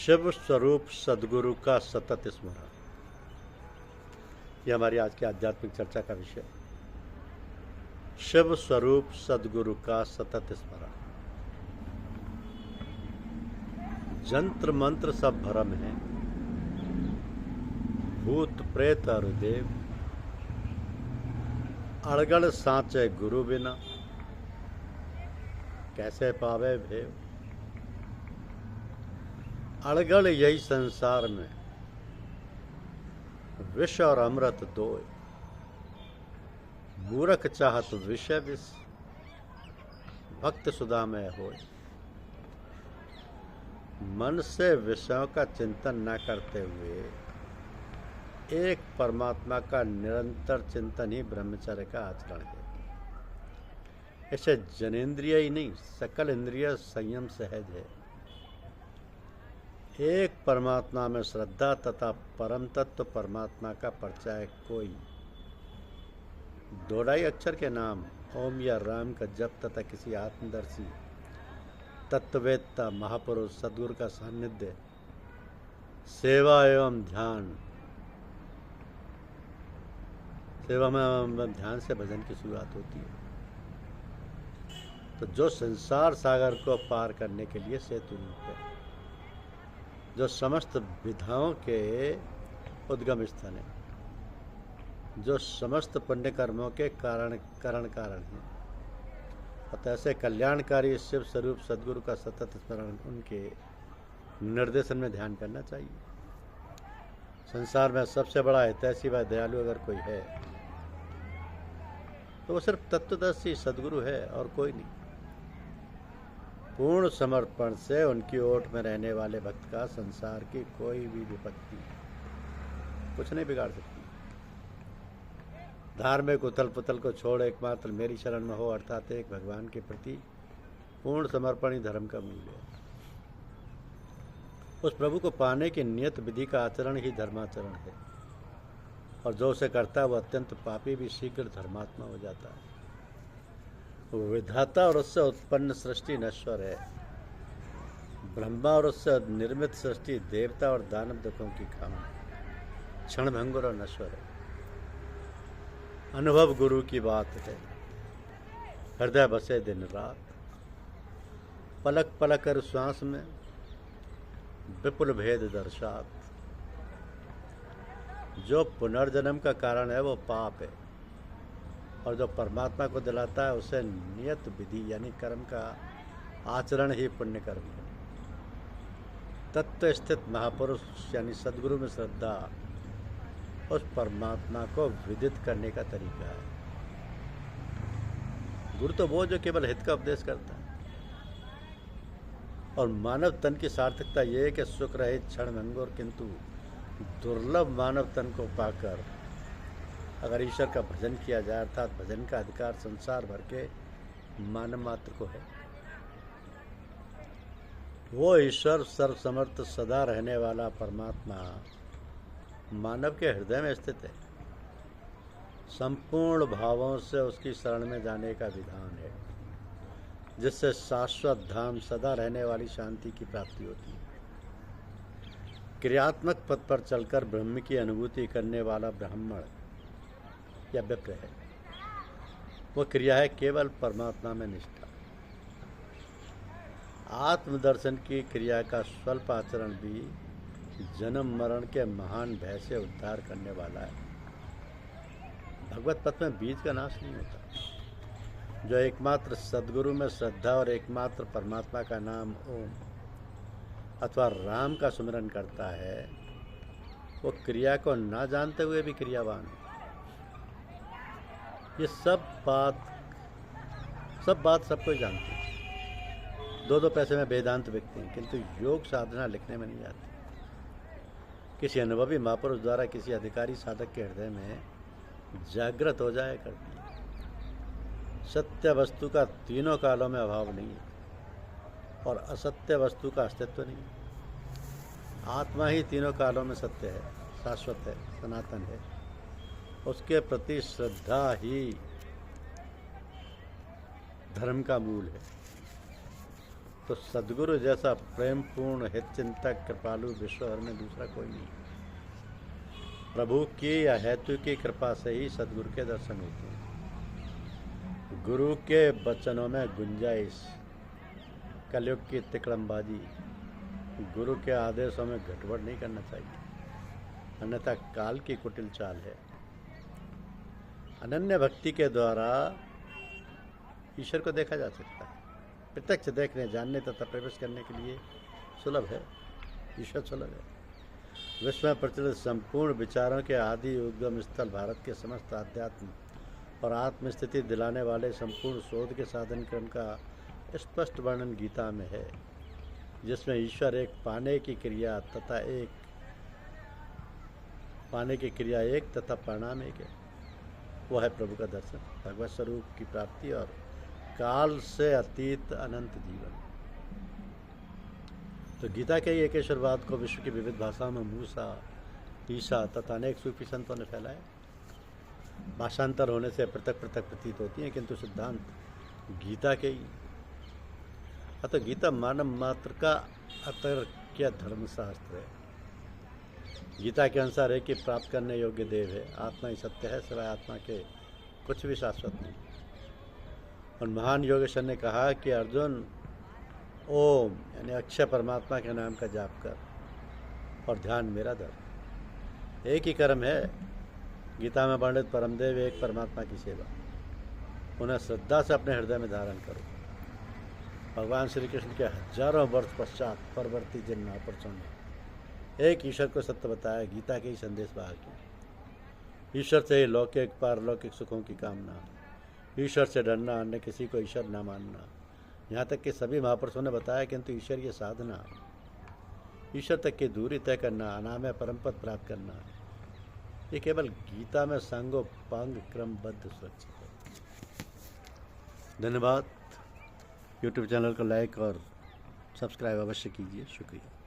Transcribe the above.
शिव स्वरूप सदगुरु का सतत स्मरण, यह हमारी आज की आध्यात्मिक चर्चा का विषय। शिव स्वरूप सदगुरु का सतत स्मरण। जंत्र मंत्र सब भरम है, भूत प्रेत और देव, अड़गड़ सांचे गुरु बिना, कैसे पावे भेव। अड़गड़ यही संसार में, विष और अमृत दोय, मूरख चाहत विषय विष, भक्त सुधा में होय। मन से विषयों का चिंतन न करते हुए एक परमात्मा का निरंतर चिंतन ही ब्रह्मचर्य का आचरण है। इसे जनेंद्रिय ही नहीं, सकल इंद्रिय संयम सहज है। एक परमात्मा में श्रद्धा तथा परम तत्व परमात्मा का परिचय कोई दोढ़ाई अक्षर के नाम ओम या राम का जप तथा किसी आत्मदर्शी तत्ववेत्ता महापुरुष सद्गुरु का सानिध्य, सेवा एवं ध्यान। सेवा में ध्यान से भजन की शुरुआत होती है। तो जो संसार सागर को पार करने के लिए सेतु रूप है, जो समस्त विधाओं के उद्गम स्थान है, जो समस्त पुण्य कर्मों के कारण है। अतः ऐसे कल्याणकारी शिव स्वरूप सदगुरु का सतत स्मरण, उनके निर्देशन में ध्यान करना चाहिए। संसार में सबसे बड़ा हितैषी व दयालु अगर कोई है तो वो सिर्फ तत्वदर्शी सदगुरु है और कोई नहीं। पूर्ण समर्पण से उनकी ओट में रहने वाले भक्त का संसार की कोई भी विपत्ति कुछ नहीं बिगाड़ सकती। धार्मिक उथल पुथल को छोड़ एकमात्र मेरी शरण में हो, अर्थात एक भगवान के प्रति पूर्ण समर्पण ही धर्म का मूल है। उस प्रभु को पाने की नियत विधि का आचरण ही धर्माचरण है, और जो उसे करता है वह अत्यंत पापी भी शीघ्र धर्मात्मा हो जाता है। विधाता और उससे उत्पन्न सृष्टि नश्वर है। ब्रह्मा और उससे निर्मित सृष्टि देवता और दानव दुखों की खाम, क्षण भंगुर और नश्वर है। अनुभव गुरु की बात है, हृदय बसे दिन रात, पलक पलक कर श्वास में विपुल भेद दर्शात। जो पुनर्जन्म का कारण है वो पाप है, और जो परमात्मा को दिलाता है उसे नियत विधि यानी कर्म का आचरण ही पुण्य कर्म है। तत्व स्थित महापुरुष यानी सदगुरु में श्रद्धा उस परमात्मा को विदित करने का तरीका है। गुरु तो वो जो केवल हित का उपदेश करता है, और मानव तन की सार्थकता ये है कि सुख रहित क्षण भंगुर किंतु दुर्लभ मानव तन को पाकर अगर ईश्वर का भजन किया जाए, अर्थात भजन का अधिकार संसार भर के मानव मात्र को है। वो ईश्वर सर्वसमर्थ सदा रहने वाला परमात्मा मानव के हृदय में स्थित है। संपूर्ण भावों से उसकी शरण में जाने का विधान है, जिससे शाश्वत धाम सदा रहने वाली शांति की प्राप्ति होती है। क्रियात्मक पथ पर चलकर ब्रह्म की अनुभूति करने वाला ब्राह्मण या विप्र है, वो क्रिया है केवल परमात्मा में निष्ठा। आत्मदर्शन की क्रिया का स्वल्प आचरण भी जन्म मरण के महान भय से उद्धार करने वाला है। भगवत पथ में बीज का नाश नहीं होता। जो एकमात्र सद्गुरु में श्रद्धा और एकमात्र परमात्मा का नाम ओम अथवा राम का सुमिरन करता है, वो क्रिया को ना जानते हुए भी क्रियावान है। ये सब बात सबको जानते हैं। दो पैसे में वेदांत बिकते हैं, किंतु योग साधना लिखने में नहीं आती। किसी अनुभवी महापुरुष द्वारा किसी अधिकारी साधक के हृदय में जागृत हो जाए करती है। सत्य वस्तु का तीनों कालों में अभाव नहीं है, और असत्य वस्तु का अस्तित्व नहीं है। आत्मा ही तीनों कालों में सत्य है, शाश्वत है, सनातन है। उसके प्रति श्रद्धा ही धर्म का मूल है। तो सद्गुरु जैसा प्रेमपूर्ण हित चिंतक कृपालु विश्वभर में दूसरा कोई नहीं। प्रभु की या हेतु की कृपा से ही सद्गुरु के दर्शन होते हैं। गुरु के वचनों में गुंजाइश, कलयुग की तिकड़मबाजी, गुरु के आदेशों में गड़बड़ नहीं करना चाहिए, अन्यथा काल की कुटिल चाल है। अनन्य भक्ति के द्वारा ईश्वर को देखा जा सकता है। प्रत्यक्ष देखने, जानने तथा प्रवेश करने के लिए सुलभ है, ईश्वर सुलभ है। विश्व में प्रचलित संपूर्ण विचारों के आदि उद्गम स्थल भारत के समस्त आध्यात्म और आत्मस्थिति दिलाने वाले संपूर्ण शोध के साधन क्रम का स्पष्ट वर्णन गीता में है, जिसमें ईश्वर एक पाने की क्रिया एक तथा परिणाम एक है। वो है प्रभु का दर्शन, भगवत स्वरूप की प्राप्ति और काल से अतीत अनंत जीवन। तो गीता के ही एकेश्वरवाद को विश्व की विविध भाषाओं में मूसा, ईसा तथा अनेक सूफी संतों ने फैलाया। भाषांतर होने से पृथक पृथक प्रतीत होती हैं, किंतु सिद्धांत गीता के ही। अतः गीता मानव मात्र का अतर्क्य धर्मशास्त्र है। गीता के अनुसार एक ही प्राप्त करने योग्य देव है, आत्मा ही सत्य है, सिवाय आत्मा के कुछ भी शाश्वत नहीं। और महान योगेश्वर ने कहा कि अर्जुन, ओम यानी अक्षय परमात्मा के नाम का जाप कर और ध्यान मेरा धर। एक ही कर्म है। गीता में वर्णित परमदेव एक परमात्मा की सेवा, उन्हें श्रद्धा से अपने हृदय में धारण करो। भगवान श्री कृष्ण के हजारों वर्ष पश्चात परवर्ती जिन महापुरुषों ने एक ईश्वर को सत्य बताया, गीता के ही संदेश बाहर की। ईश्वर से ही लौकिक पारलौकिक सुखों की कामना, ईश्वर से डरना, अन्य किसी को ईश्वर न मानना, यहाँ तक कि सभी महापुरुषों ने बताया, किंतु ईश्वरीय साधना, ईश्वर तक की दूरी तय करना, अनामय परमपद प्राप्त करना, ये केवल गीता में सांगोपांग क्रमबद्ध सुरक्षित है। धन्यवाद। यूट्यूब चैनल को लाइक और सब्सक्राइब अवश्य कीजिए। शुक्रिया।